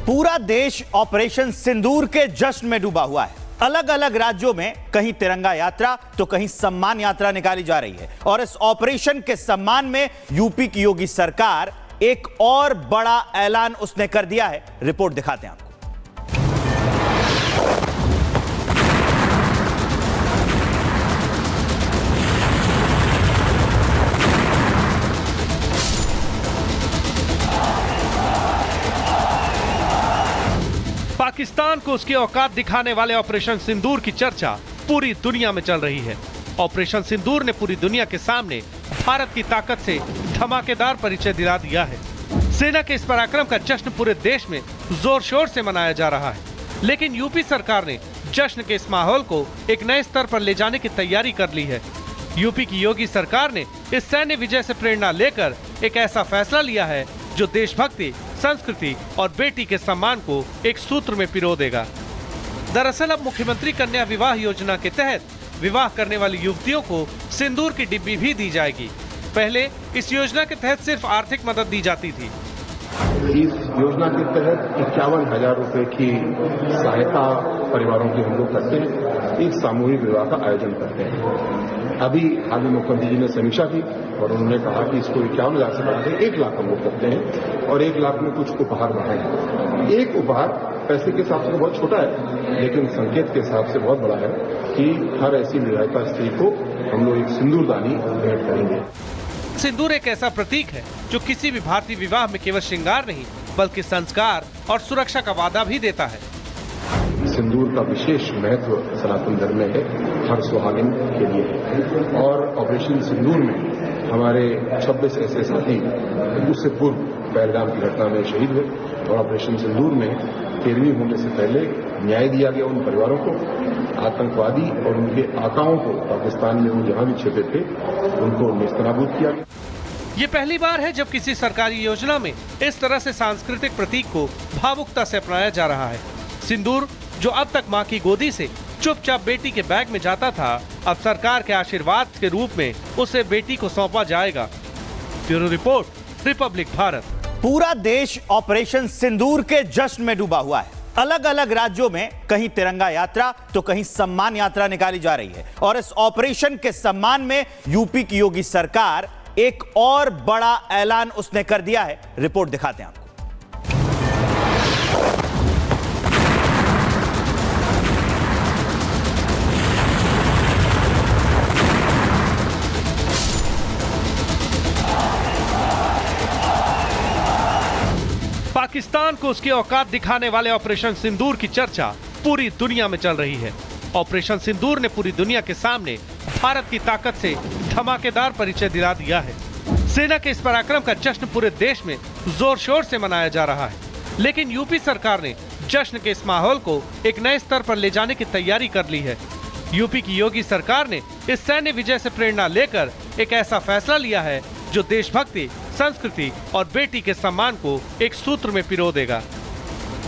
पूरा देश ऑपरेशन सिंदूर के जश्न में डूबा हुआ है। अलग अलग राज्यों में कहीं तिरंगा यात्रा तो कहीं सम्मान यात्रा निकाली जा रही है और इस ऑपरेशन के सम्मान में यूपी की योगी सरकार एक और बड़ा ऐलान उसने कर दिया है। रिपोर्ट दिखाते हैं आपको। पाकिस्तान को उसकी औकात दिखाने वाले ऑपरेशन सिंदूर की चर्चा पूरी दुनिया में चल रही है। ऑपरेशन सिंदूर ने पूरी दुनिया के सामने भारत की ताकत से धमाकेदार परिचय दिला दिया है। सेना के इस पराक्रम का जश्न पूरे देश में जोर शोर से मनाया जा रहा है, लेकिन यूपी सरकार ने जश्न के इस माहौल को एक नए स्तर पर ले जाने की तैयारी कर ली है। यूपी की योगी सरकार ने इस सैन्य विजय से प्रेरणा लेकर एक ऐसा फैसला लिया है जो देशभक्ति, संस्कृति और बेटी के सम्मान को एक सूत्र में पिरो देगा। दरअसल अब मुख्यमंत्री कन्या विवाह योजना के तहत विवाह करने वाली युवतियों को सिंदूर की डिब्बी भी दी जाएगी। पहले इस योजना के तहत सिर्फ आर्थिक मदद दी जाती थी। इस योजना के तहत 51,000 रुपए की सहायता परिवारों की हम लोग करते हैं। एक सामूहिक विवाह का आयोजन करते हैं। अभी हाल में मुख्यमंत्री जी ने समीक्षा की और उन्होंने कहा कि इसको 51,000 से बढ़ाकर 1 लाख हम लोग करते हैं और 1 लाख में कुछ उपहार बढ़ाएंगे। एक उपहार पैसे के हिसाब से बहुत छोटा है, लेकिन संकेत के हिसाब से बहुत बड़ा है कि हर ऐसी विवाहिता स्त्री को हम लोग एक सिंदूरदानी भेंट करेंगे। सिंदूर एक ऐसा प्रतीक है जो किसी भी भारतीय विवाह में केवल श्रृंगार नहीं बल्कि संस्कार और सुरक्षा का वादा भी देता है। सिंदूर का विशेष महत्व सनातन धर्म में है, हर सुहागिन के लिए। और ऑपरेशन सिंदूर में हमारे 26 ऐसे साथी उससे पूर्व पहलगाम की घटना में शहीद हुए और ऑपरेशन सिंदूर में 13वीं होने से पहले न्याय दिया गया उन परिवारों को। आतंकवादी और उनके आकाओं को पाकिस्तान में वो जहां भी छिपे थे उनको नेस्तनाबूद किया गया। ये पहली बार है जब किसी सरकारी योजना में इस तरह से सांस्कृतिक प्रतीक को भावुकता से अपनाया जा रहा है। सिंदूर जो अब तक मां की गोदी से चुपचाप बेटी के बैग में जाता था, अब सरकार के आशीर्वाद के रूप में उसे बेटी को सौंपा जाएगा। Bureau report, Republic Bharat. पूरा देश ऑपरेशन सिंदूर के जश्न में डूबा हुआ है। अलग अलग राज्यों में कहीं तिरंगा यात्रा तो कहीं सम्मान यात्रा निकाली जा रही है और इस ऑपरेशन के सम्मान में यूपी की योगी सरकार एक और बड़ा ऐलान उसने कर दिया है। रिपोर्ट दिखाते हैं आपको। पाकिस्तान को उसकी औकात दिखाने वाले ऑपरेशन सिंदूर की चर्चा पूरी दुनिया में चल रही है। ऑपरेशन सिंदूर ने पूरी दुनिया के सामने भारत की ताकत से धमाकेदार परिचय दिला दिया है। सेना के इस पराक्रम का जश्न पूरे देश में जोर शोर से मनाया जा रहा है, लेकिन यूपी सरकार ने जश्न के इस माहौल को एक नए स्तर पर ले जाने की तैयारी कर ली है। यूपी की योगी सरकार ने इस सैन्य विजय से प्रेरणा लेकर एक ऐसा फैसला लिया है जो देशभक्ति, संस्कृति और बेटी के सम्मान को एक सूत्र में पिरो देगा।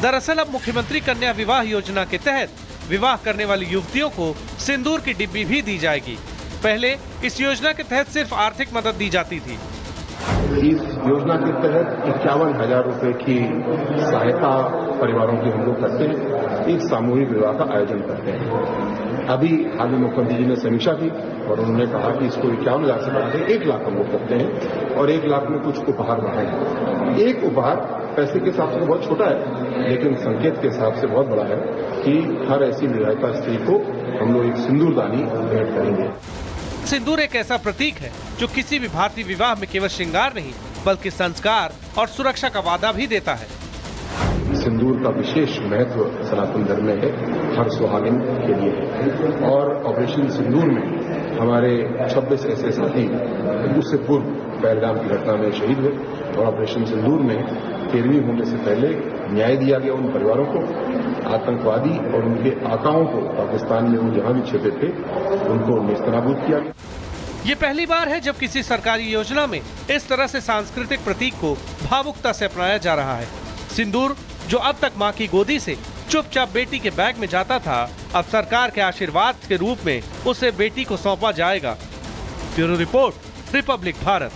दरअसल अब मुख्यमंत्री कन्या विवाह योजना के तहत विवाह करने वाली युवतियों को सिंदूर की डिब्बी भी दी जाएगी। पहले इस योजना के तहत सिर्फ आर्थिक मदद दी जाती थी। इस योजना के तहत 51,000 रुपए की सहायता परिवारों की हम लोग करते हैं। एक सामूहिक विवाह का आयोजन करते हैं। अभी हाल में मुख्यमंत्री जी ने समीक्षा की और उन्होंने कहा कि इसको 51,000 से बढ़ाकर 1 लाख हम लोग करते हैं और 1 लाख में कुछ उपहार बढ़ाएंगे। एक उपहार पैसे के हिसाब से बहुत छोटा है, लेकिन संकेत के हिसाब से बहुत बड़ा है कि हर ऐसी विवाहिता स्त्री को हम लोग एक सिंदूरदानी भेंट करेंगे। सिंदूर एक ऐसा प्रतीक है जो किसी भी भारतीय विवाह में केवल श्रृंगार नहीं बल्कि संस्कार और सुरक्षा का वादा भी देता है। सिंदूर का विशेष महत्व सनातन धर्म में है, हर सुहागिन के लिए। और ऑपरेशन सिंदूर में हमारे 26 ऐसे साथी उससे पूर्व पहलगाम की घटना में शहीद हुए और ऑपरेशन सिंदूर में 13वीं होने से पहले न्याय दिया गया उन परिवारों को। आतंकवादी और उनके आकाओं को पाकिस्तान में वो जहां भी छिपे थे उनको नेस्तनाबूद किया गया। ये पहली बार है जब किसी सरकारी योजना में इस तरह से सांस्कृतिक प्रतीक को भावुकता से अपनाया जा रहा है। सिंदूर जो अब तक मां की गोदी से चुपचाप बेटी के बैग में जाता था, अब सरकार के आशीर्वाद के रूप में उसे बेटी को सौंपा जाएगा। Bureau report, Republic Bharat.